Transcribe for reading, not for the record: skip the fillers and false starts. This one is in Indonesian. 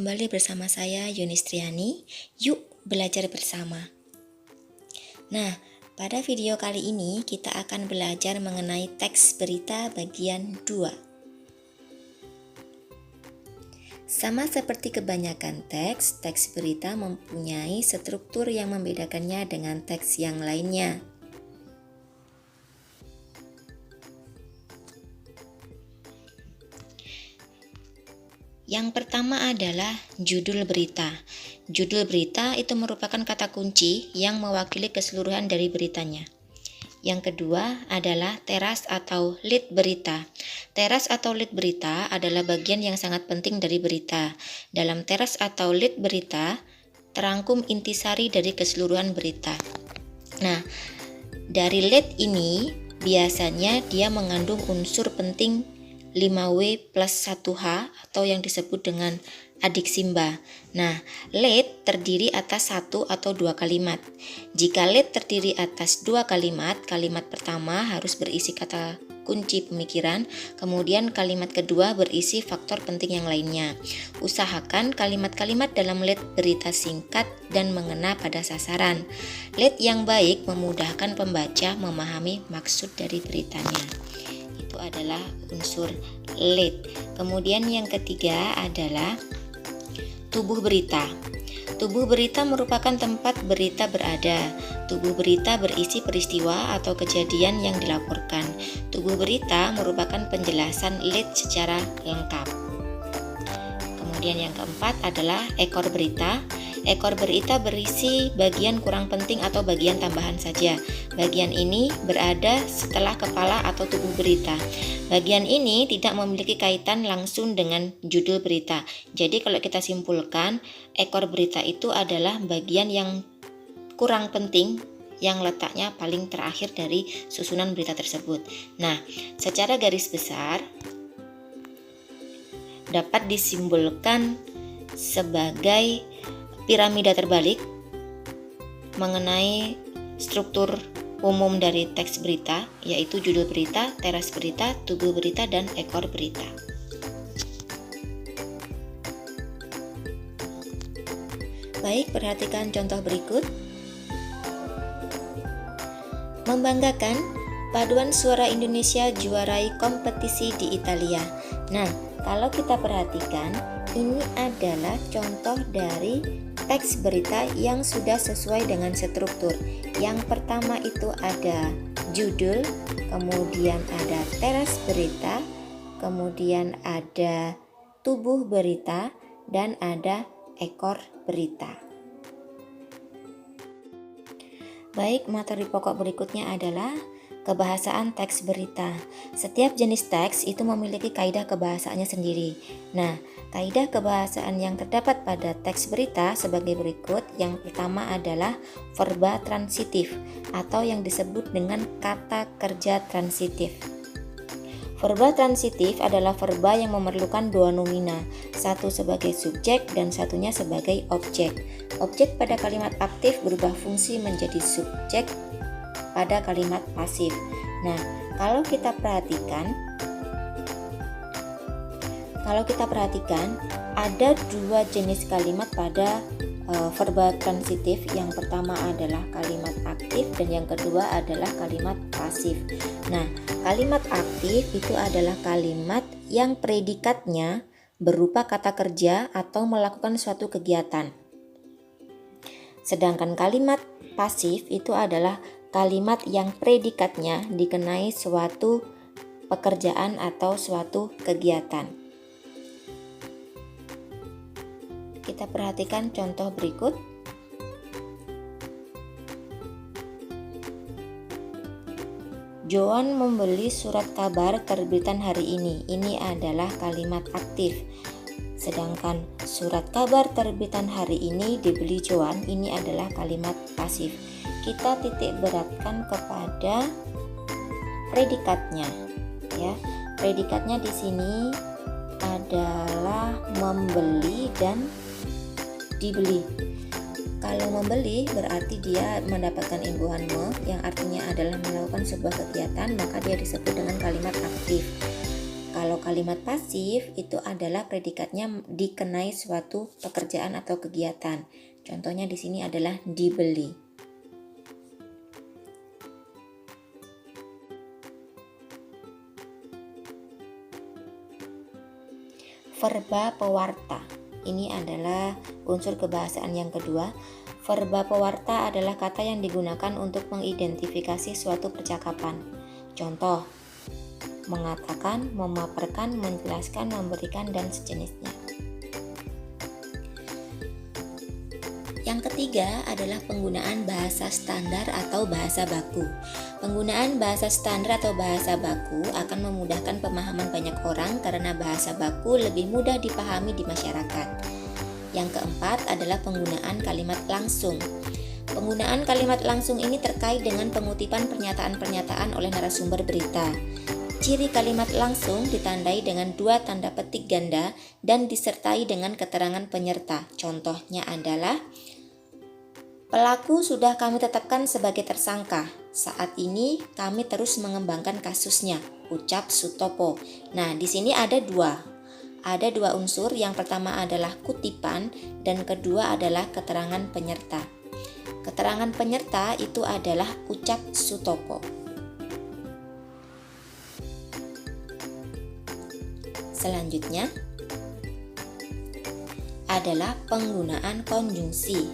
kembali bersama saya Yunistriani. Yuk belajar bersama. Nah, pada video kali ini kita akan belajar mengenai teks berita bagian 2. Sama seperti kebanyakan teks berita mempunyai struktur yang membedakannya dengan teks yang lainnya. Yang pertama adalah judul berita. Judul berita itu merupakan kata kunci yang mewakili keseluruhan dari beritanya. Yang kedua adalah teras atau lead berita. Teras atau lead berita adalah bagian yang sangat penting dari berita. Dalam teras atau lead berita, terangkum intisari dari keseluruhan berita. Nah, dari lead ini biasanya dia mengandung unsur penting 5W plus 1H atau yang disebut dengan adik Simba. Nah, lead terdiri atas 1 atau 2 kalimat. Jika lead terdiri atas 2 kalimat, kalimat pertama harus berisi kata kunci pemikiran, kemudian kalimat kedua berisi faktor penting yang lainnya. Usahakan kalimat-kalimat dalam lead berita singkat dan mengena pada sasaran. Lead yang baik memudahkan pembaca memahami maksud dari beritanya. Itu adalah unsur lead. Kemudian yang ketiga adalah tubuh berita. Tubuh berita merupakan tempat berita berada. Tubuh berita berisi peristiwa atau kejadian yang dilaporkan. Tubuh berita merupakan penjelasan lead secara lengkap. Kemudian yang keempat adalah ekor berita. Ekor berita berisi bagian kurang penting atau bagian tambahan saja. Bagian ini berada setelah kepala atau tubuh berita. Bagian ini tidak memiliki kaitan langsung dengan judul berita. Jadi kalau kita simpulkan, ekor berita itu adalah bagian yang kurang penting yang letaknya paling terakhir dari susunan berita tersebut. Nah, secara garis besar dapat disimbolkan sebagai piramida terbalik mengenai struktur umum dari teks berita, yaitu judul berita, teras berita, tubuh berita, dan ekor berita. Baik, perhatikan contoh berikut. Membanggakan, paduan suara Indonesia juarai kompetisi di Italia. Nah, kalau kita perhatikan, ini adalah contoh dari teks berita yang sudah sesuai dengan struktur. Yang pertama itu ada judul, kemudian ada teras berita, kemudian ada tubuh berita, dan ada ekor berita. Baik, materi pokok berikutnya adalah kebahasaan teks berita. Setiap jenis teks itu memiliki kaidah kebahasaannya sendiri. Nah, kaidah kebahasaan yang terdapat pada teks berita sebagai berikut. Yang pertama adalah verba transitif atau yang disebut dengan kata kerja transitif. Verba transitif adalah verba yang memerlukan dua nomina, satu sebagai subjek dan satunya sebagai objek. Objek pada kalimat aktif berubah fungsi menjadi subjek pada kalimat pasif. Nah, kalau kita perhatikan ada dua jenis kalimat pada verba transitif. Yang pertama adalah kalimat aktif dan yang kedua adalah kalimat pasif. Nah, kalimat aktif itu adalah kalimat yang predikatnya berupa kata kerja atau melakukan suatu kegiatan. Sedangkan kalimat pasif itu adalah kalimat yang predikatnya dikenai suatu pekerjaan atau suatu kegiatan. Kita perhatikan contoh berikut. Joan membeli surat kabar terbitan hari ini. Ini adalah kalimat aktif. Sedangkan surat kabar terbitan hari ini dibeli Joan, ini adalah kalimat pasif. Kita titik beratkan kepada predikatnya, ya. Predikatnya di sini adalah membeli dan dibeli. Kalau membeli berarti dia mendapatkan imbuhan yang artinya adalah melakukan sebuah kegiatan, maka dia disebut dengan kalimat aktif. Kalau kalimat pasif itu adalah predikatnya dikenai suatu pekerjaan atau kegiatan. Contohnya di sini adalah dibeli. Verba pewarta. Ini adalah unsur kebahasaan yang kedua. Verba pewarta adalah kata yang digunakan untuk mengidentifikasi suatu percakapan. Contoh: mengatakan, memaparkan, menjelaskan, memberikan, dan sejenisnya. Yang ketiga adalah penggunaan bahasa standar atau bahasa baku. Penggunaan bahasa standar atau bahasa baku akan memudahkan pemahaman banyak orang karena bahasa baku lebih mudah dipahami di masyarakat. Yang keempat adalah penggunaan kalimat langsung. Penggunaan kalimat langsung ini terkait dengan pengutipan pernyataan-pernyataan oleh narasumber berita. Ciri kalimat langsung ditandai dengan 2 tanda petik ganda dan disertai dengan keterangan penyerta. Contohnya adalah: pelaku sudah kami tetapkan sebagai tersangka. Saat ini kami terus mengembangkan kasusnya, ucap Sutopo. Nah, di sini ada dua unsur. Yang pertama adalah kutipan dan kedua adalah keterangan penyerta. Keterangan penyerta itu adalah ucap Sutopo. Selanjutnya adalah penggunaan konjungsi.